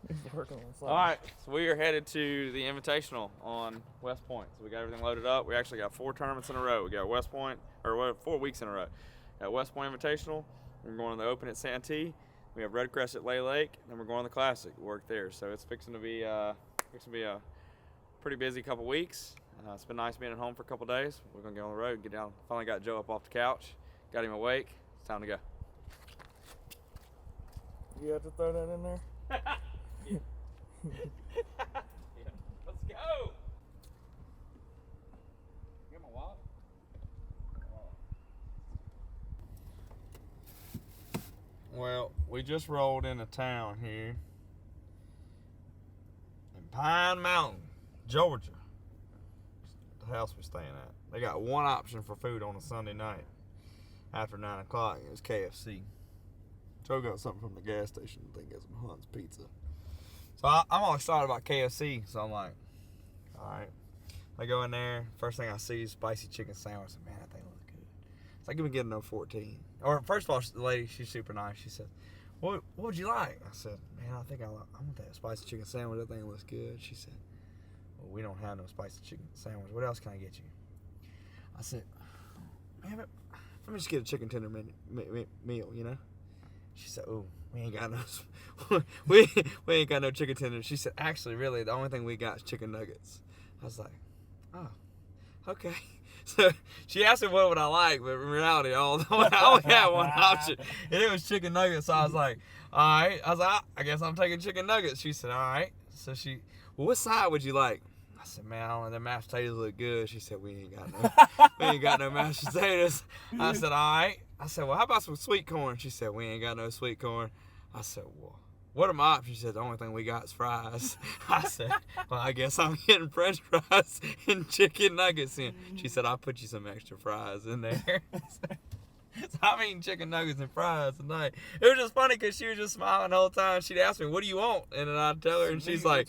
He's working on something. All right, so we are headed to the Invitational on West Point. So we got everything loaded up. We actually got 4 tournaments in a row. We got West Point, or 4 weeks in a row. Got West Point Invitational. We're going to the Open at Santee. We have Red Crest at Lay Lake, and then we're going to the Classic. Work there. So it's fixing to be a pretty busy couple weeks. It's been nice being at home for a couple days. We're gonna get on the road, get down. Finally got Joe up off the couch, got him awake. It's time to go. You have to throw that in there? Yeah. Let's go. Get my wallet. Well, we just rolled into town here in Pine Mountain, Georgia. The house we're staying at. They got one option for food on a Sunday night after 9 o'clock. It was KFC. Joe got something from the gas station. I think it's some Hunt's Pizza. So I'm all excited about KFC. So I'm like, all right. I go in there. First thing I see is spicy chicken sandwich. Man, that thing looks good. It's like, give me get no 14. Or first of all, the lady, she's super nice. She said, what would you like? I said, man, I think I want that spicy chicken sandwich. That thing looks good. She said, well, we don't have no spicy chicken sandwich. What else can I get you? I said, man, let me just get a chicken tender meal, you know? She said, oh, we ain't got no, we ain't got no chicken tenders. She said, actually, really, the only thing we got is chicken nuggets. I was like, oh, okay. So she asked me what would I like, but in reality, I only had one option, and it was chicken nuggets. So I was like, all right. I was like, I guess I'm taking chicken nuggets. She said, all right. So well, what side would you like? I said, man, the mashed potatoes look good. She said, we ain't got no mashed potatoes. I said, all right. I said, well, how about some sweet corn? She said, we ain't got no sweet corn. I said, well, what are my options? She said, the only thing we got is fries. I said, well, I guess I'm getting french fries and chicken nuggets in. She said, I'll put you some extra fries in there. So I'm eating chicken nuggets and fries tonight. It was just funny because she was just smiling the whole time. She'd ask me, what do you want? And then I'd tell her, and she's like,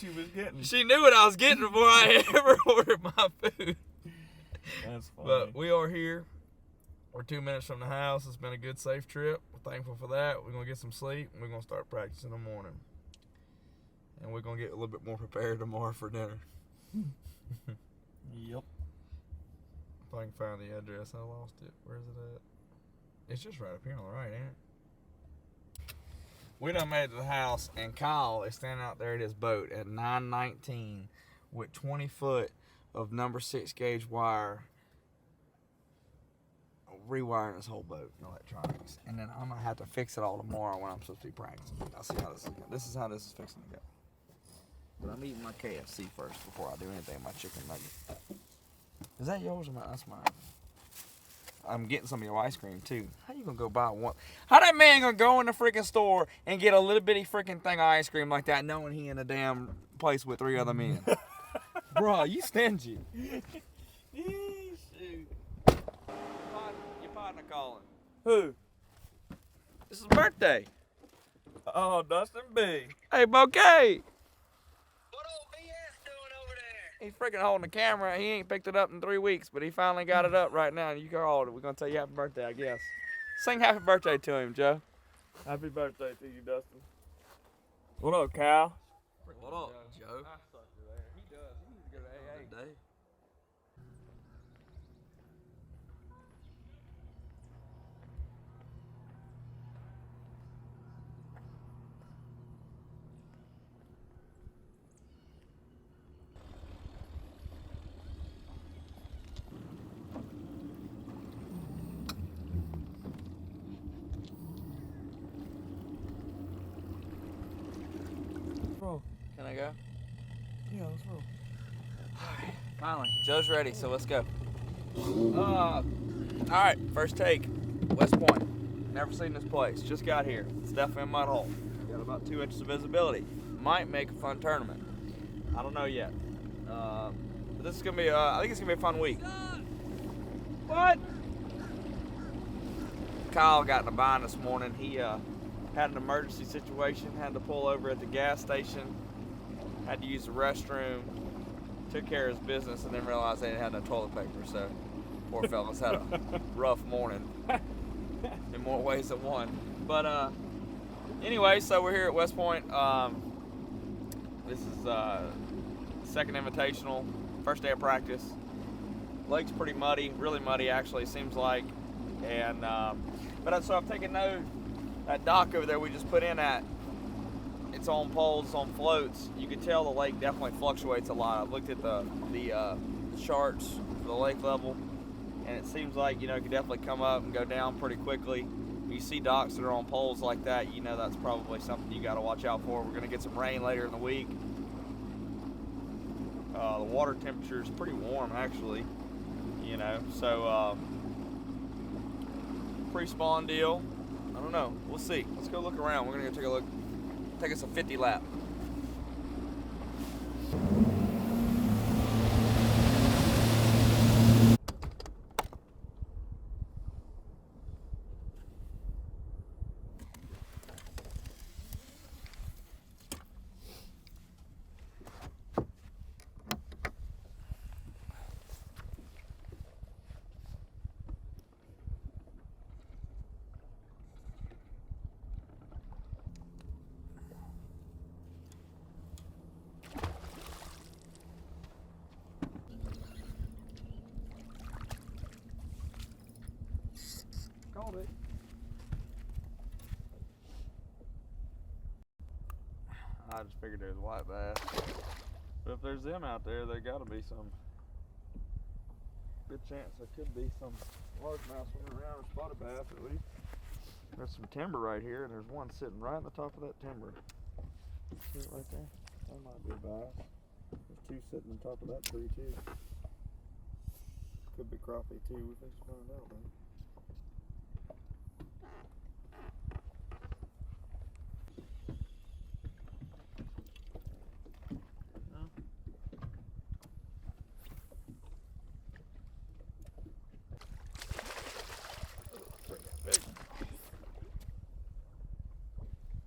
she knew what I was getting before I ever ordered my food. That's funny. But we are here. We're 2 minutes from the house. It's been a good, safe trip. We're thankful for that. We're going to get some sleep, and we're going to start practicing in the morning. And we're going to get a little bit more prepared tomorrow for dinner. Yep. If I can find the address, I lost it. Where is it at? It's just right up here on the right, ain't it? We done made it to the house, and Kyle is standing out there at his boat at 9:19 with 20 foot of number 6 gauge wire, rewiring his whole boat and electronics. And then I'm going to have to fix it all tomorrow when I'm supposed to be practicing. I'll see how this is going. This is how this is fixing to go. But I'm eating my KFC first before I do anything with my chicken nugget. Is that yours or mine? That's mine. I'm getting some of your ice cream too. How you gonna go buy one? How that man gonna go in the freaking store and get a little bitty freaking thing of ice cream like that, knowing he in a damn place with 3 other men? Bro, you stingy. Shoot. Your partner calling. Who? It's his birthday. Oh, Dustin B. Hey, Bouquet. What old BS doing over there? He's freaking holding the camera. He ain't picked it up in 3 weeks, but he finally got it up right now. You called it. We're gonna tell you happy birthday, I guess. Sing happy birthday to him, Joe. Happy birthday to you, Dustin. What up, Cal? What up, Joe? He does. He needs to go to AA today. Bro. Can I go? Yeah, let's roll. Finally, Joe's ready, so let's go. All right, first take, West Point. Never seen this place, just got here. It's definitely a mud hole. Got about 2 inches of visibility. Might make a fun tournament. I don't know yet. But this is gonna be, I think it's gonna be a fun week. What? Kyle got in a bind this morning. He had an emergency situation, had to pull over at the gas station, had to use the restroom, took care of his business, and then realized they didn't have no toilet paper. So poor fella's had a rough morning in more ways than one. But anyway, so we're here at West Point. This is second invitational, first day of practice. Lake's pretty muddy, really muddy actually, it seems like. And so I've taken note, that dock over there we just put in at, it's on poles, it's on floats. You can tell the lake definitely fluctuates a lot. I've looked at the charts for the lake level, and it seems like, you know, it can definitely come up and go down pretty quickly. You see docks that are on poles like that, you know that's probably something you got to watch out for. We're going to get some rain later in the week. The water temperature is pretty warm actually, you know, so pre-spawn deal. I don't know, we'll see. Let's go look around. We're going to go take a look, take us a 50 lap. Called it. I just figured there's white bass. But if there's them out there, there gotta be some good chance there could be some largemouth swimming around, or spotted bass at least. There's some timber right here, and there's one sitting right on the top of that timber. See it right there? That might be a bass. There's two sitting on top of that tree too. Could be crappie too. We think to find out, man.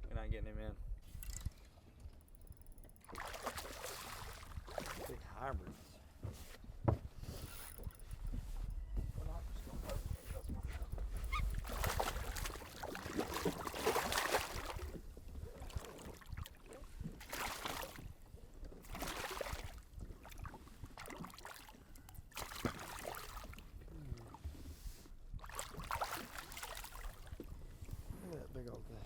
You're not getting him in. Big hybrids. Look at that big old thing.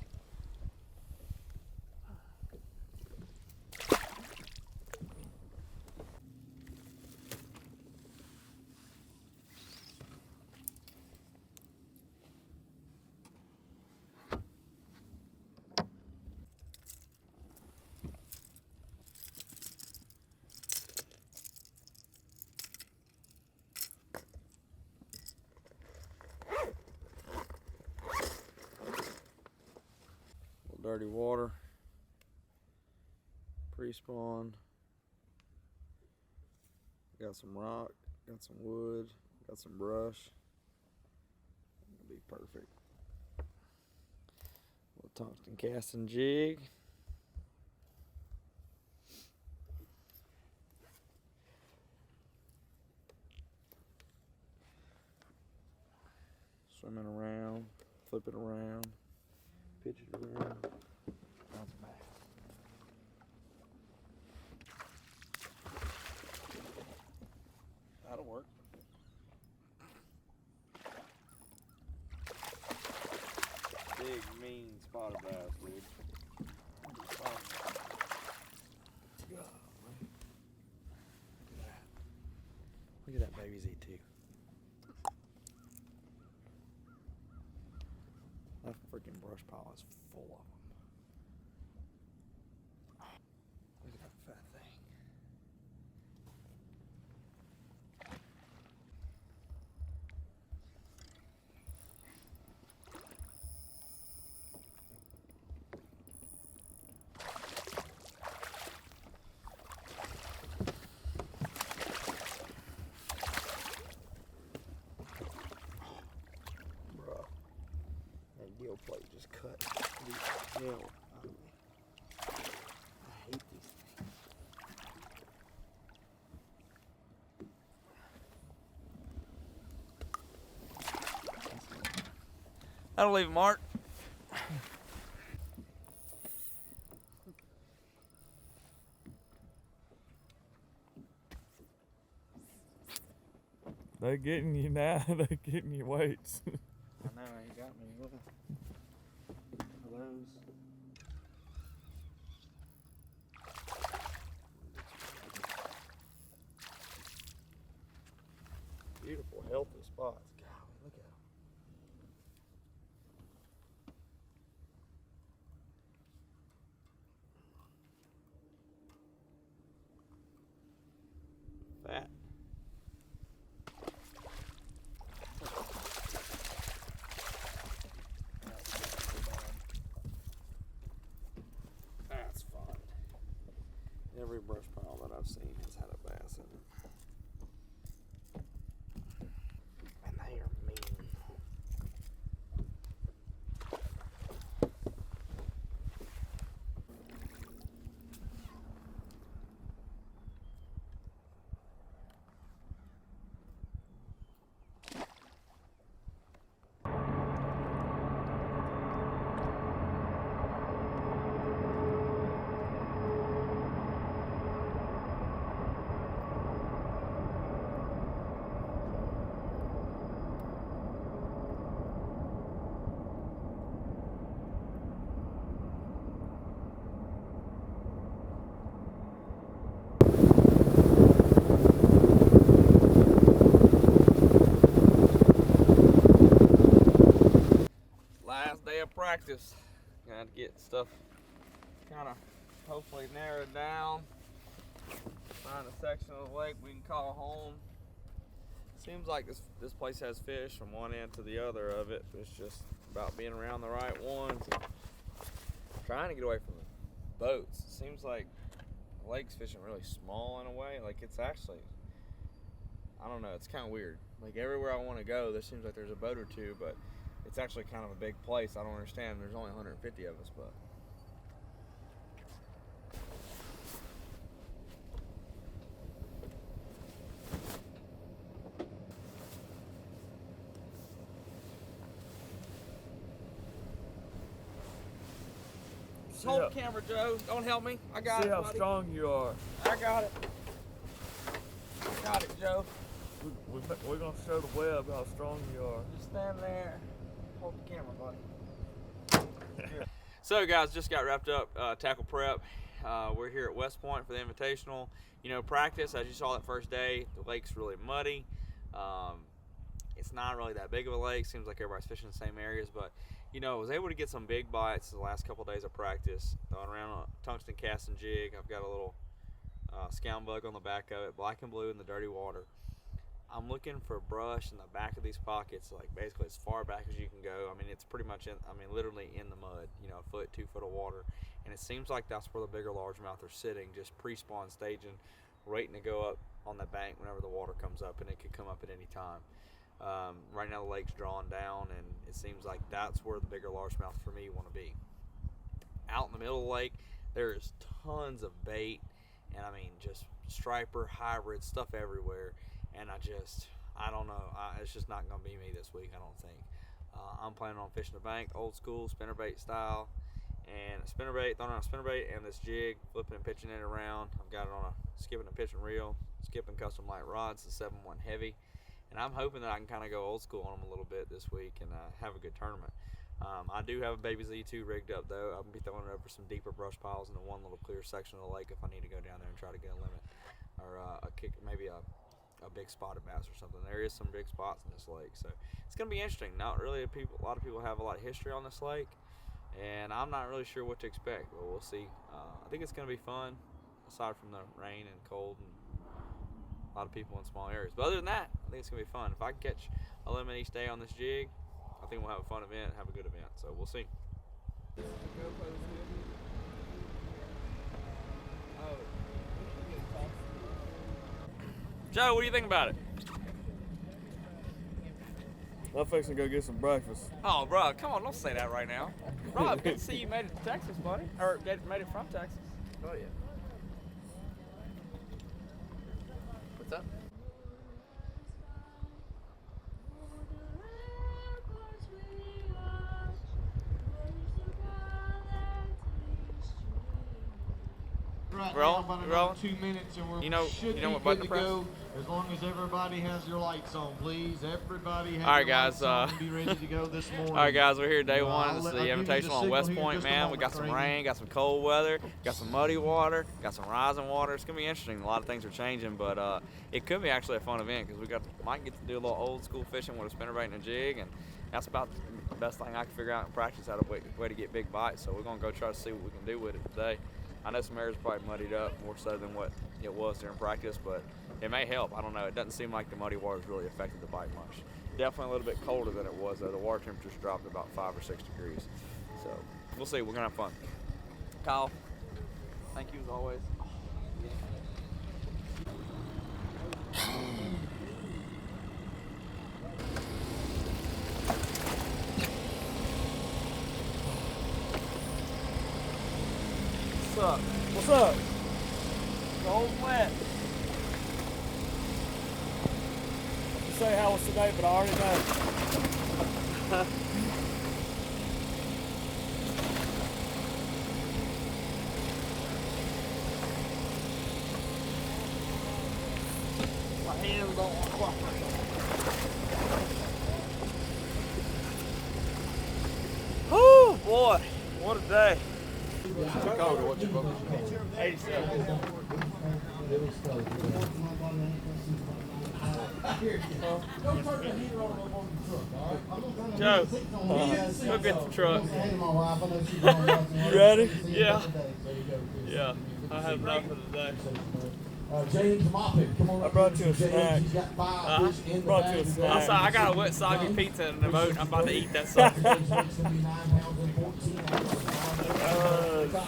Dirty water, pre-spawn, got some rock, got some wood, got some brush. It'll be perfect. Little tungsten casting jig. Swimming around, flip it around, pitch it around. That's a bass. That'll work. Big, mean spotted bass, dude. Look at that baby's eat too. That freaking brush pile is full of them. Look at that fat thing. Bruh, that gill plate just cut the hell out of me. I hate these things. That'll leave a mark. They getting you now. They getting you weights. I know, you got me. Look at those. Beautiful, healthy spots. Golly, look at them. Fat. That's fun. Every brush pile that I've seen has had a bass in it. And they are mean. Last day of practice. Gotta get stuff kind of hopefully narrowed down. Find a section of the lake we can call home. Seems like this place has fish from one end to the other of it. It's just about being around the right ones. And trying to get away from the boats. It seems like the lake's fishing really small in a way. Like it's actually, I don't know, it's kind of weird. Like everywhere I want to go, there seems like there's a boat or two, but it's actually kind of a big place. I don't understand. There's only 150 of us, but. Just hold the camera, Joe. Don't help me. I got it, See how buddy. strong you are. I got it. I got it, Joe. We're gonna show the web how strong you are. Just stand there. Hold the camera, buddy. So, guys, just got wrapped up tackle prep. We're here at West Point for the Invitational. You know, practice, as you saw that first day, the lake's really muddy. It's not really that big of a lake. Seems like everybody's fishing in the same areas, but you know, I was able to get some big bites the last couple of days of practice. Throwing around a tungsten casting jig. I've got a little scound bug on the back of it, black and blue in the dirty water. I'm looking for brush in the back of these pockets, like basically as far back as you can go. I mean, it's pretty much literally in the mud, you know, a foot, 2 foot of water. And it seems like that's where the bigger largemouth are sitting, just pre-spawn staging, waiting to go up on the bank whenever the water comes up, and it could come up at any time. Right now the lake's drawn down, and it seems like that's where the bigger largemouth for me want to be. Out in the middle of the lake, there is tons of bait, and I mean just striper, hybrid, stuff everywhere. And I don't know, it's just not going to be me this week, I don't think. I'm planning on fishing the bank, old school, spinnerbait style, and a spinnerbait, throwing on a spinnerbait, and this jig, flipping and pitching it around. I've got it on a skipping and pitching reel, skipping custom light rods, the 7-1 heavy. And I'm hoping that I can kind of go old school on them a little bit this week and have a good tournament. I do have a baby Z2 rigged up though. I'm going to be throwing it over some deeper brush piles in the one little clear section of the lake if I need to go down there and try to get a limit. Or a kick, maybe a big spotted bass or something. There is some big spots in this lake, so it's going to be interesting. Not really a lot of people have a lot of history on this lake, and I'm not really sure what to expect, but we'll see. I think it's going to be fun, aside from the rain and cold and a lot of people in small areas. But other than that, I think it's going to be fun. If I can catch a limit each day on this jig, I think we'll have a fun event, have a good event, so we'll see. Joe, what do you think about it? I'm fixing to go get some breakfast. Oh, bro, come on, don't say that right now. Rob, good to see you made it to Texas, buddy. Or made it from Texas. Oh, yeah. What's up? right Rolling? now, about You rolling? another 2 minutes, and we You know should be what good button to to press? go. As long as everybody has their lights on, please. Everybody have All right, your guys, lights on and be ready to go this morning. All right, guys, we're here day one. I'll This is the give you the Invitational on signal West here in Point, just a man. We moment, got some Craig. rain, got some cold weather, got some muddy water, got some rising water. It's gonna be interesting. A lot of things are changing, but it could be actually a fun event because might get to do a little old school fishing with a spinnerbait and a jig, and that's about the best thing I can figure out in practice how to way to get big bites. So we're gonna go try to see what we can do with it today. I know some areas are probably muddied up more so than what it was during practice, but it may help. I don't know. It doesn't seem like the muddy water's really affected the bite much. Definitely a little bit colder than it was, though. The water temperature's dropped about 5 or 6 degrees. So we'll see. We're gonna have fun. Kyle, thank you as always. What's up? What's up? Cold and wet. You say how was today, but I already know. My hands don't want to cooperate. Oh boy, what a day. 87. Joe, go get the truck. You ready? Yeah. Yeah, I have enough for today. James Moppet, come on I up brought here, you a James. snack. He's got 5 fish in the Brought you a bag. snack. I got a wet soggy pizza in the boat. I'm about to eat that sucker. James weigh's gonna be 9 pounds and 14 ounces.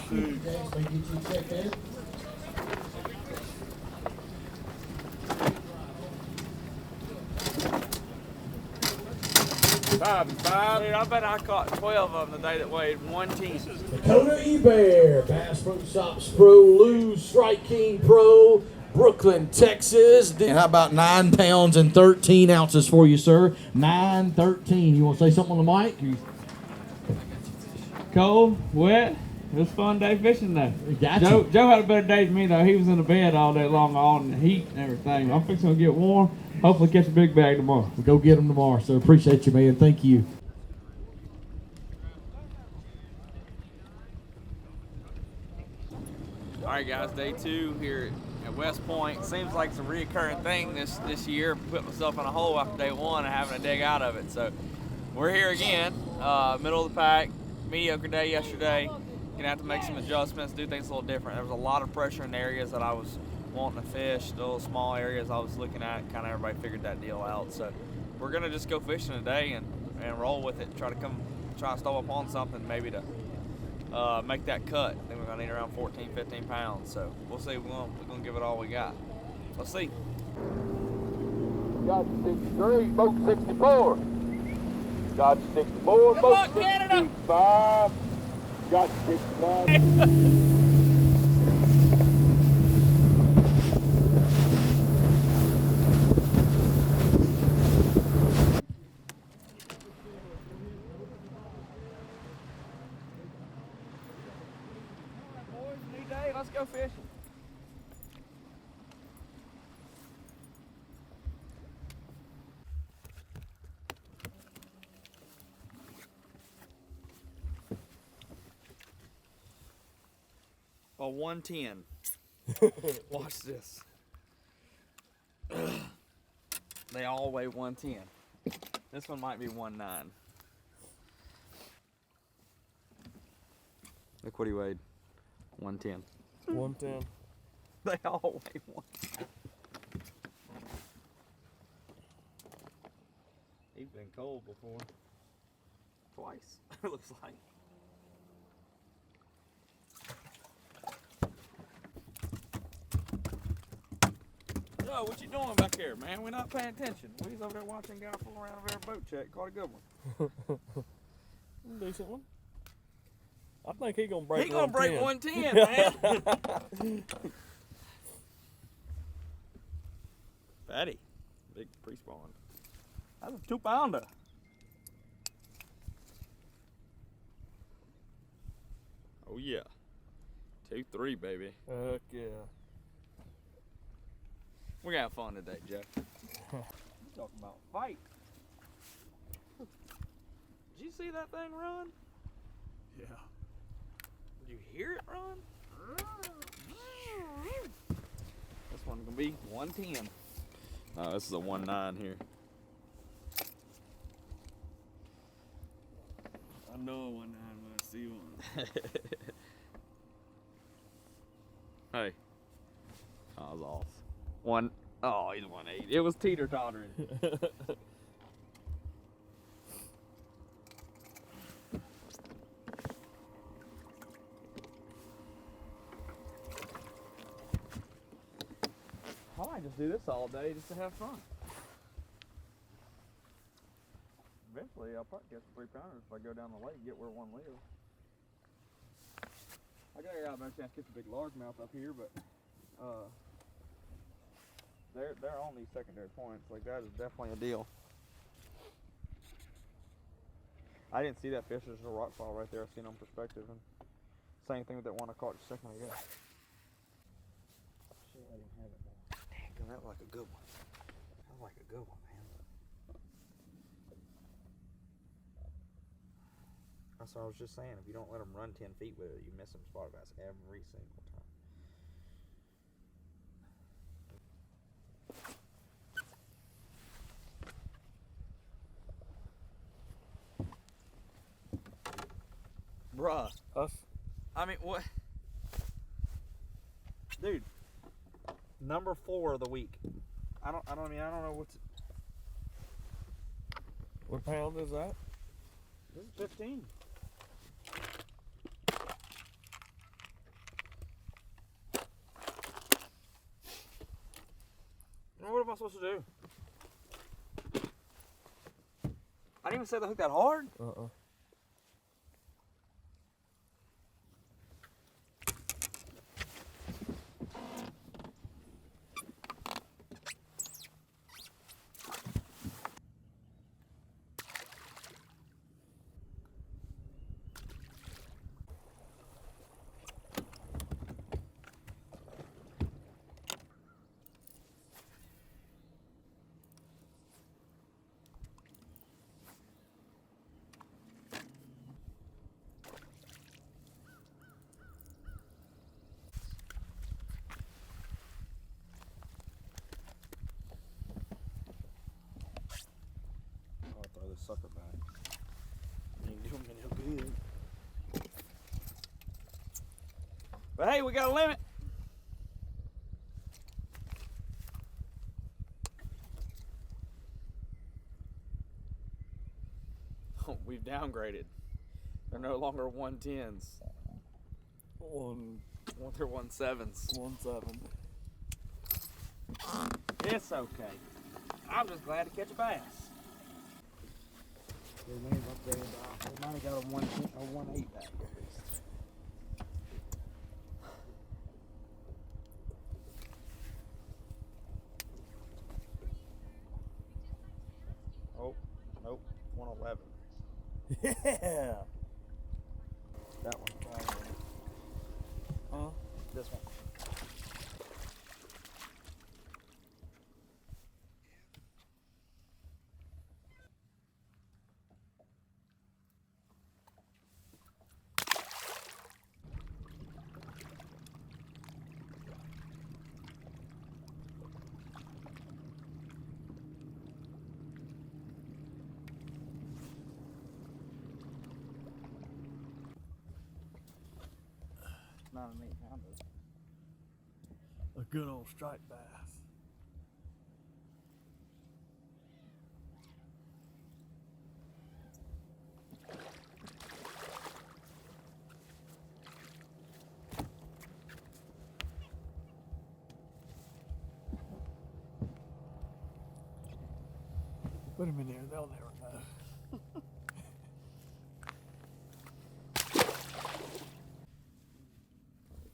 shoot. James, may get you checked in. Five. Dude, I bet I caught 12 of them the day that weighed 110. Dakota E-Bear, Bass Pro Shops Pro, Lou Strike King Pro, Brooklyn, Texas. And how about 9 pounds and 13 ounces for you, sir? 9-13. You want to say something on the mic? Cold, wet. It was a fun day fishing though. Gotcha. Joe had a better day than me though. He was in the bed all day long, all in the heat and everything. I'm fixing to get warm. Hopefully catch a big bag tomorrow. We'll go get them tomorrow, sir. Appreciate you, man. Thank you. All right, guys, day 2 here at West Point. Seems like it's a reoccurring thing this year. Put myself in a hole after day 1 and having to dig out of it. So we're here again, middle of the pack. Mediocre day yesterday. Gonna have to make some adjustments, do things a little different. There was a lot of pressure in the areas that I was wanting to fish. The little small areas I was looking at, kind of everybody figured that deal out. So we're gonna just go fishing today and roll with it. Try to stumble upon something maybe to make that cut. Then we're gonna need around 14, 15 pounds. So we'll see. We're gonna give it all we got. Let's see. Got 63, boat 64. Got 64, Come boat on, Canada. 65. Got 69. Boys, new day. Let's go fishing. A 110. Watch this. They all weigh 110. This one might be 1.9. Look what he weighed. 110. 110. They all weigh 1. He's been cold before. Twice, it looks like. Yo, what you doing back there, man? We're not paying attention. We was over there watching a guy fool around over there boat check. Caught a good one. Decent one. I think he gonna break. He gonna break 110, man. Fatty. Big pre-spawn. That's a 2-pounder. Oh yeah. 2-3, baby. Heck yeah. We're gonna have fun today, Jeff. Talking about fight. Did you see that thing run? Yeah. Did you hear it run? This one's gonna be 110. No, this is a 1.9 here. I know a 1.9 when I see one. Hey. Oh, I was off. Oh, he's 1.8. It was teeter-tottering. I might just do this all day just to have fun. Eventually, I'll probably catch a 3-pounder if I go down the lake and get where one lives. I got a better chance to catch a big largemouth up here, but they're on these secondary points. Like, that is definitely a deal. I didn't see that fish. There's a rock fall right there. I seen on perspective, and same thing with that one I caught just a second ago. Should let him have it now. Damn, that like a good one. That like a good one, man. That's what I was just saying. If you don't let them run 10 feet with it, you miss them spot bass every single time. Bruh. Us? I mean, what? Dude. Number 4 of the week. I don't know what's. What pound is that? This is 15. What am I supposed to do? I didn't even say the hook that hard. Throw this sucker back. Ain't doing me no good. But hey, we got a limit. Oh, we've downgraded. They're no longer 110s. They're 17s. 1.7. It's okay. I'm just glad to catch a bass. They may have upgraded. They might have got a 1.8 back at least. Oh, nope, 111. Yeah. That one. Huh? This one. Not an 8-pounder. A good old striped bass. Put him in there, they'll never know.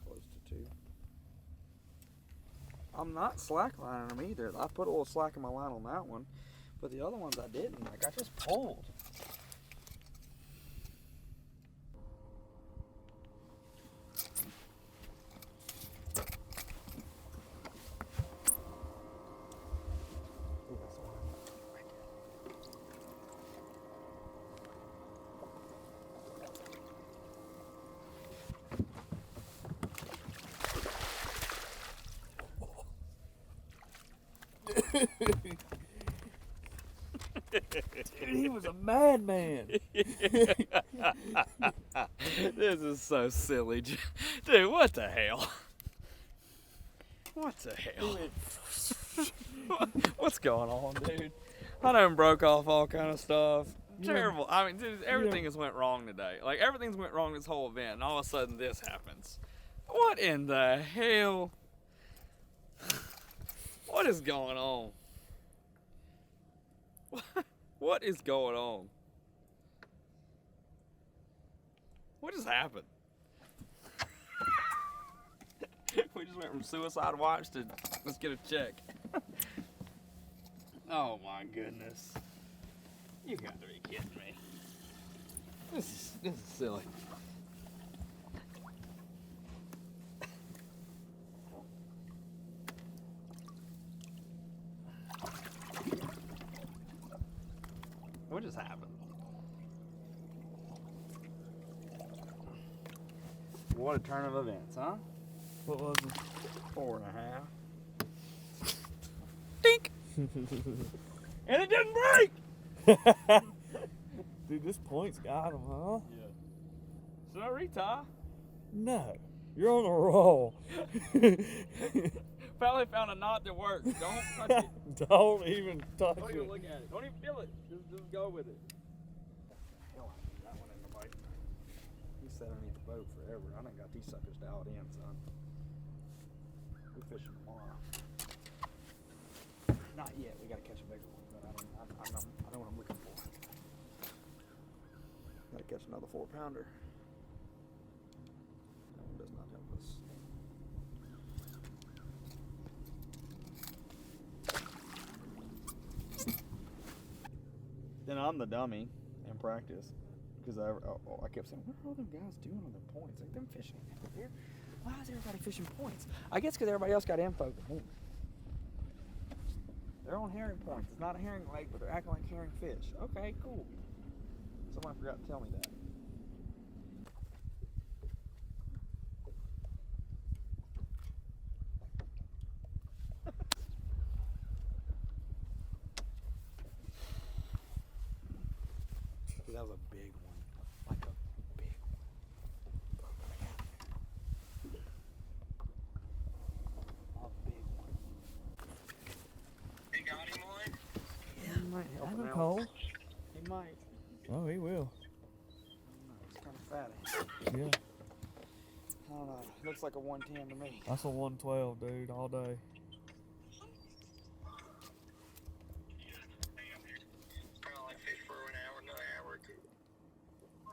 Close to 2. I'm not slacklining them either. I put a little slack in my line on that one, but the other ones I didn't. Like, I just pulled. Dude, he was a madman. This is so silly. Dude, what the hell? What the hell? What's going on, dude? I done broke off all kind of stuff. Terrible. I mean, dude, everything has went wrong today. Like, everything's went wrong this whole event, and all of a sudden this happens. What in the hell? What is going on? What is going on? What just happened? We just went from suicide watch to let's get a check. Oh my goodness. You got to be kidding me. This is silly. What just happened? What a turn of events, huh? What was it? 4.5. Dink! And it didn't break! Dude, this point's got him, huh? Yeah. Should I retie? No. You're on a roll. Finally found a knot that works. Don't touch it. Don't even touch Don't it. even look at it. Don't even feel it. Just go with it. Hell, I threw that one in the boat. He sat underneath the boat forever. I done got these suckers dialed in, son. We fishing tomorrow. Not yet. We gotta catch a bigger one, but I know what I'm looking for. Gotta catch another 4-pounder. That one does not help us. Then I'm the dummy in practice because I kept saying, what are all them guys doing on their points? Like, them fishing over there. Why is everybody fishing points? I guess because everybody else got info. They're on herring points. It's not a herring lake, but they're acting like herring fish. Okay, cool. Somebody forgot to tell me that. That was a big one. Like a big one. A big one. He got him on? Yeah. He might help Have him him out. cold. He might. Oh, he will. It's kind of fatty. Yeah. I don't know. Looks like a 110 to me. That's a 112, dude, all day. Probably like fish for an hour, another hour or two. I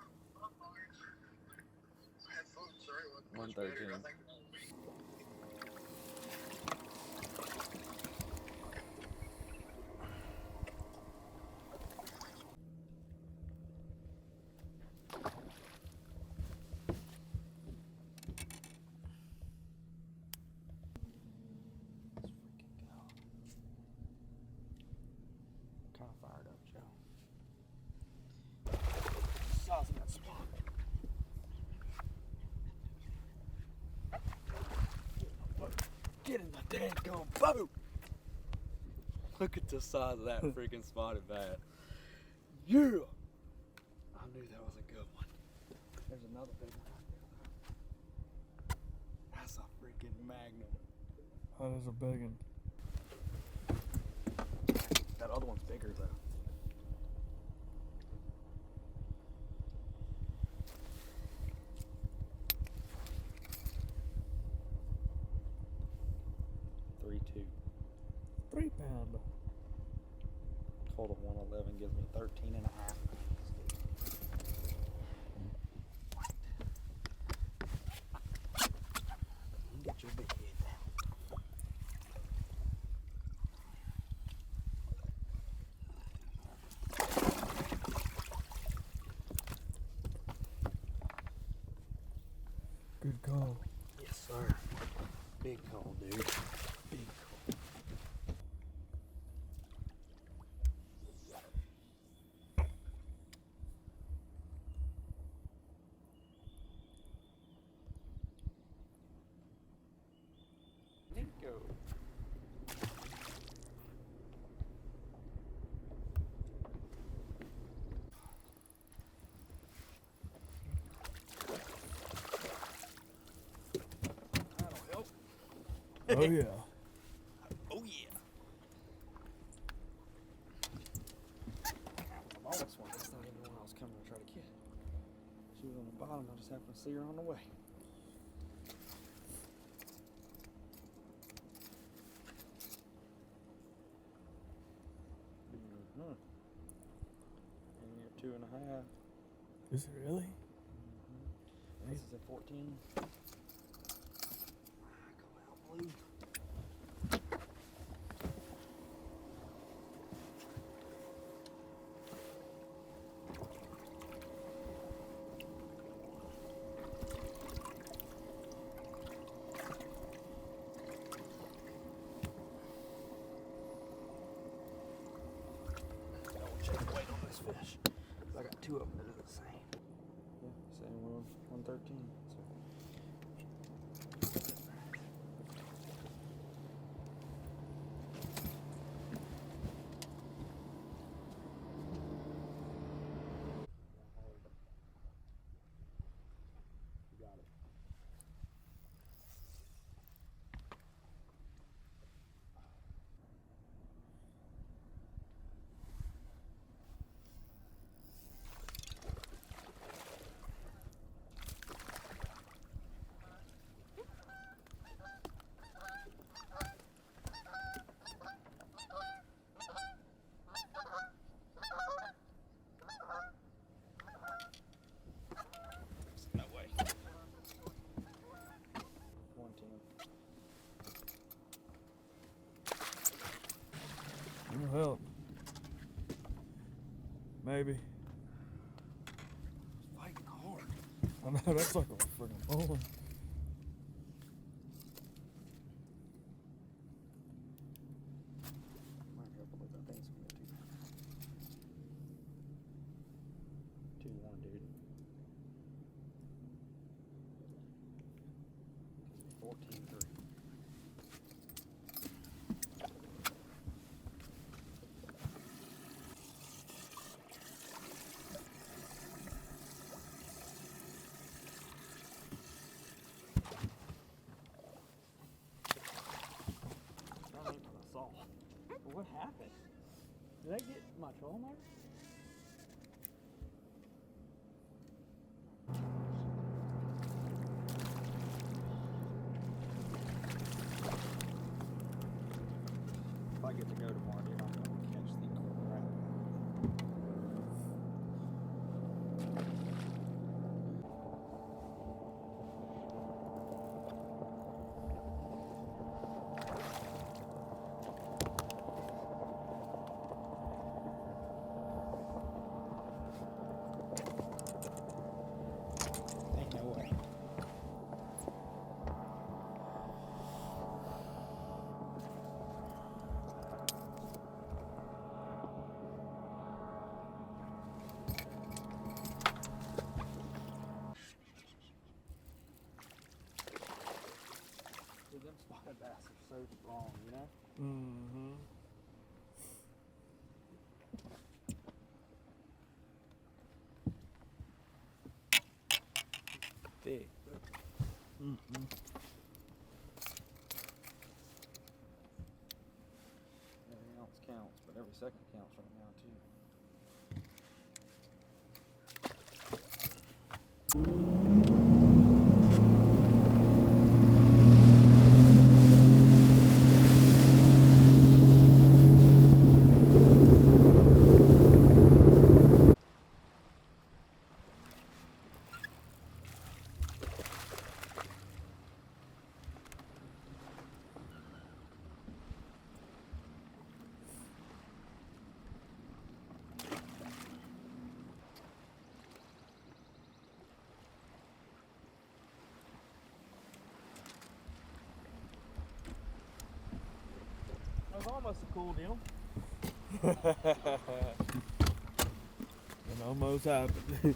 had fun, sorry. It wasn't much better. 113. I think Kind of fired up, Joe. Size of that spot. Get in the daggone boat! Look at the size of that freaking spotted bass. Yeah! I knew that was a good one. There's another big one out there. That's a freaking magnum. That is a big one. That other one's bigger though. Three 3-pounder. total 111 gives me 13 and a half. Get your big head down. Good call. Yes, sir. Big call, dude. Big call. Nico. Oh yeah. Oh yeah. That was the longest one. That's not even the one I was coming to try to catch. She was on the bottom. I just happened to see her on the way. Mm-hmm. And you're 2.5. Is it really? This is a 14. Go out, blue. Check the weight on this fish. I got 2 of them that are the same. Yeah, same one, 113. So. No way. 110. It'll help. Maybe. Fighting hard. I know that's like a freaking bowling. Might be able to look. I think it's gonna be 2-1, dude. 14-3. That ain't what I saw. But what happened? Did I get my troll mark? If I get to go tomorrow, dude, I'm gonna catch the crap. Ain't no way. Dude, them spotted bass are so strong, you know? Mm-hmm. Big. Mm-hmm. Every ounce counts, but every second counts right now, too. That was almost a cool deal. It almost happened.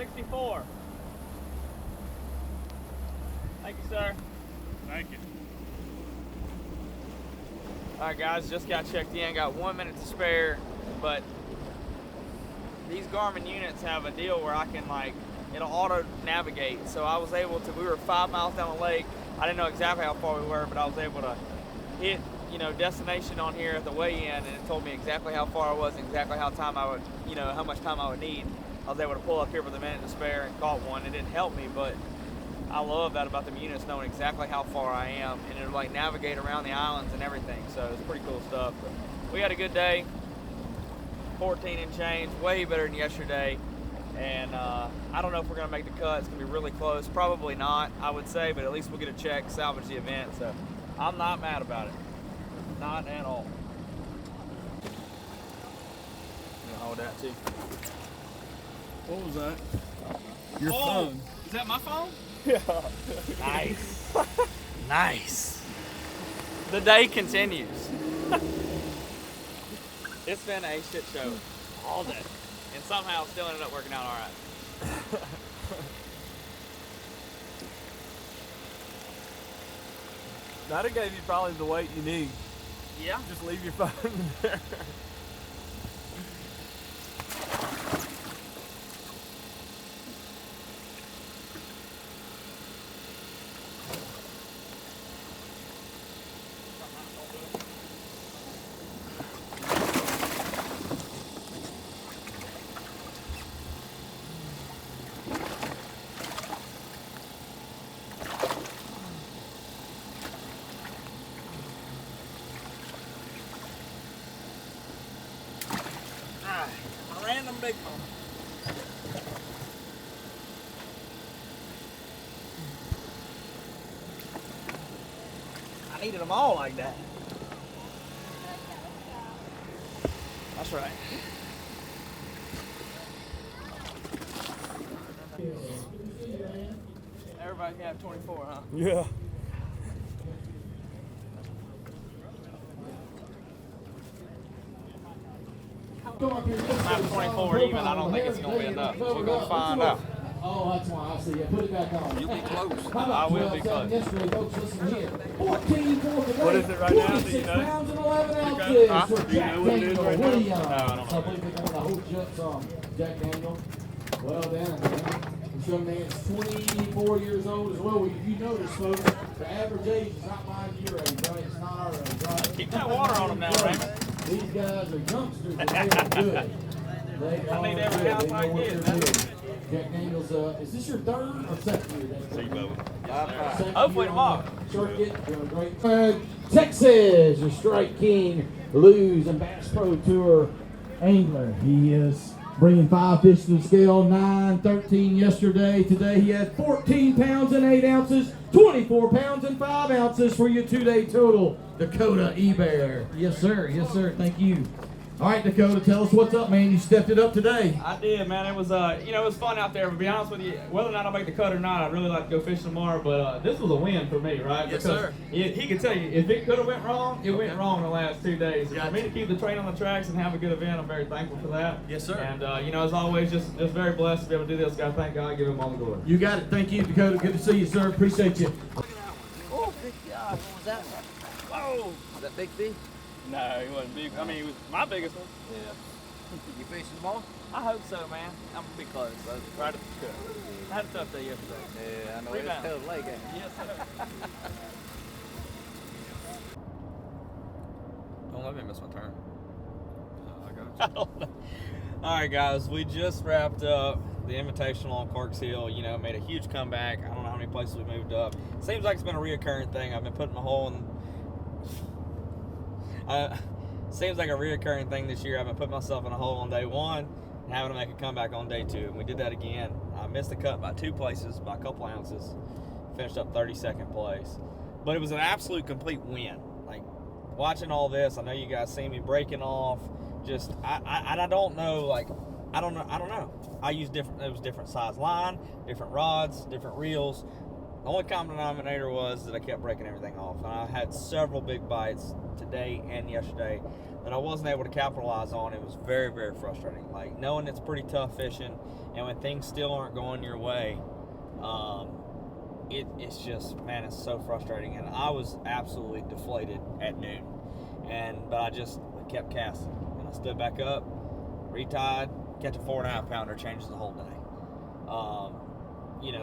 64. Thank you, sir. Thank you. All right, guys, just got checked in. Got 1 minute to spare, but these Garmin units have a deal where I can, like, it'll auto navigate. So I was able to, we were 5 miles down the lake. I didn't know exactly how far we were, but I was able to hit, you know, destination on here at the weigh-in, and it told me exactly how far I was and exactly how time I would, you know, how much time I would need. I was able to pull up here with a minute to spare and caught one. It didn't help me, but I love that about the units, knowing exactly how far I am, and it'll like navigate around the islands and everything. So it's pretty cool stuff. But we had a good day. 14 and change, way better than yesterday. And I don't know if we're gonna make the cut. It's gonna be really close. Probably not, I would say, but at least we'll get a check, salvage the event. So I'm not mad about it. Not at all. You hold that too. What was that? Your phone. Is that my phone? Yeah. Nice. Nice. The day continues. It's been a shit show all day. And somehow still ended up working out all right. That'd gave you probably the weight you need. Yeah. Just leave your phone in there. A random big one. I needed them all like that. That's right. Everybody can have 24, huh? Yeah. I'm 24 even. I don't think it's going to be enough. We're going to find out. Oh, that's why I see you. Put it back on. You'll be close. I will be close. Yesterday, folks, listen here. 14 for today. What is it right now? Do you 26 know? pounds and 11 ounces Huh? for Do you Jack know what it is Daniel right now? Williams. No, I don't know. So I believe they're going to hold you up some, Jack Daniel. Well done, man. This young man's 24 years old as well. If you notice, folks, the average age is not mine your age, right? It's not our age, right? Keep that water on them now, Raymond. These guys are youngsters, but they are good. They are need every good. ounce They I know what get, they're man. doing. Jack Daniels, is this your third or second year? Second Hopefully year tomorrow. on the circuit, doing great. Texas, your Strike King, Lose and Bass Pro Tour angler. He is bringing 5 fish to the scale, 9, 13 yesterday. Today he had 14 pounds and 8 ounces, 24 pounds and 5 ounces for your 2-day total. Dakota E-Bear. Yes, sir. Yes, sir. Thank you. All right, Dakota, tell us what's up, man. You stepped it up today. I did, man. It was, you know, it was fun out there. But to be honest with you, whether or not I make the cut or not, I'd really like to go fishing tomorrow. But this was a win for me, right? Yes, because sir. He could tell you if it could have went wrong, it went wrong the last 2 days. And Gotcha. for me to keep the train on the tracks and have a good event, I'm very thankful for that. Yes, sir. And you know, as always, just very blessed to be able to do this. Got to thank God, give Him all the glory. You got it. Thank you, Dakota. Good to see you, sir. Appreciate you. Oh, big God. What was that? Whoa! Was that big fish? No, he wasn't big. I mean, he was my biggest one. Yeah. You fishing tomorrow? I hope so, man. I'm gonna be close. Right at the cut. I had a tough day yesterday. Yeah, I know. Rebound. It's held late, ain't it? Yes, sir. Don't let me miss my turn. I don't know. All right, guys, we just wrapped up the Invitational on Clarks Hill. You know, made a huge comeback. I don't know how many places we moved up. Seems like it's been a reoccurring thing. I've been putting a hole in. Seems like a reoccurring thing this year. I've been putting myself in a hole on day 1 and having to make a comeback on day 2. And we did that again. I missed the cut by 2 places, by a couple ounces. Finished up 32nd place. But it was an absolute complete win. Like, watching all this, I know you guys see me breaking off. Just, I don't know, like, I don't know. I use different, it was different size line, different rods, different reels. The only common denominator was that I kept breaking everything off. And I had several big bites today and yesterday that I wasn't able to capitalize on. It was very, very frustrating. Like, knowing it's pretty tough fishing, and when things still aren't going your way, it's just, man, it's so frustrating. And I was absolutely deflated at noon. But I kept casting. And I stood back up, retied, catch a 4.5 pounder, changes the whole day.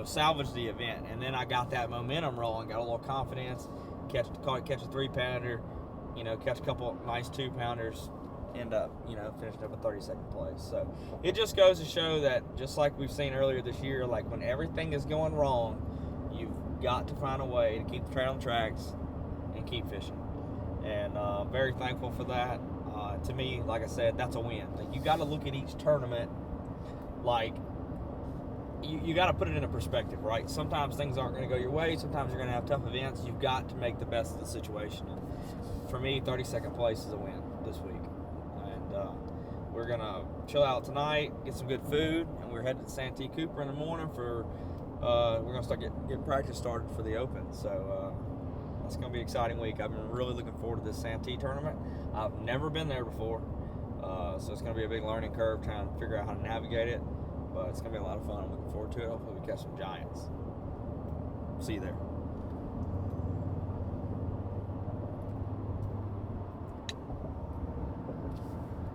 Salvage the event. And then I got that momentum rolling, got a little confidence, catch a 3-pounder, catch a couple nice 2-pounders, end up, finishing up a 32nd place. So it just goes to show that, just like we've seen earlier this year, like when everything is going wrong, you've got to find a way to keep the trail on tracks and keep fishing. And very thankful for that. To me, like I said, that's a win. Like, you got to look at each tournament like you got to put it in a perspective, right? Sometimes things aren't going to go your way. Sometimes you're going to have tough events. You've got to make the best of the situation. And for me, 32nd place is a win this week. And we're going to chill out tonight, get some good food, and we're headed to Santee Cooper in the morning for we're going to start getting practice started for the Open. So it's going to be an exciting week. I've been really looking forward to this Santee tournament. I've never been there before, so it's going to be a big learning curve trying to figure out how to navigate it. But it's going to be a lot of fun. I'm looking forward to it. Hopefully we catch some giants. See you there.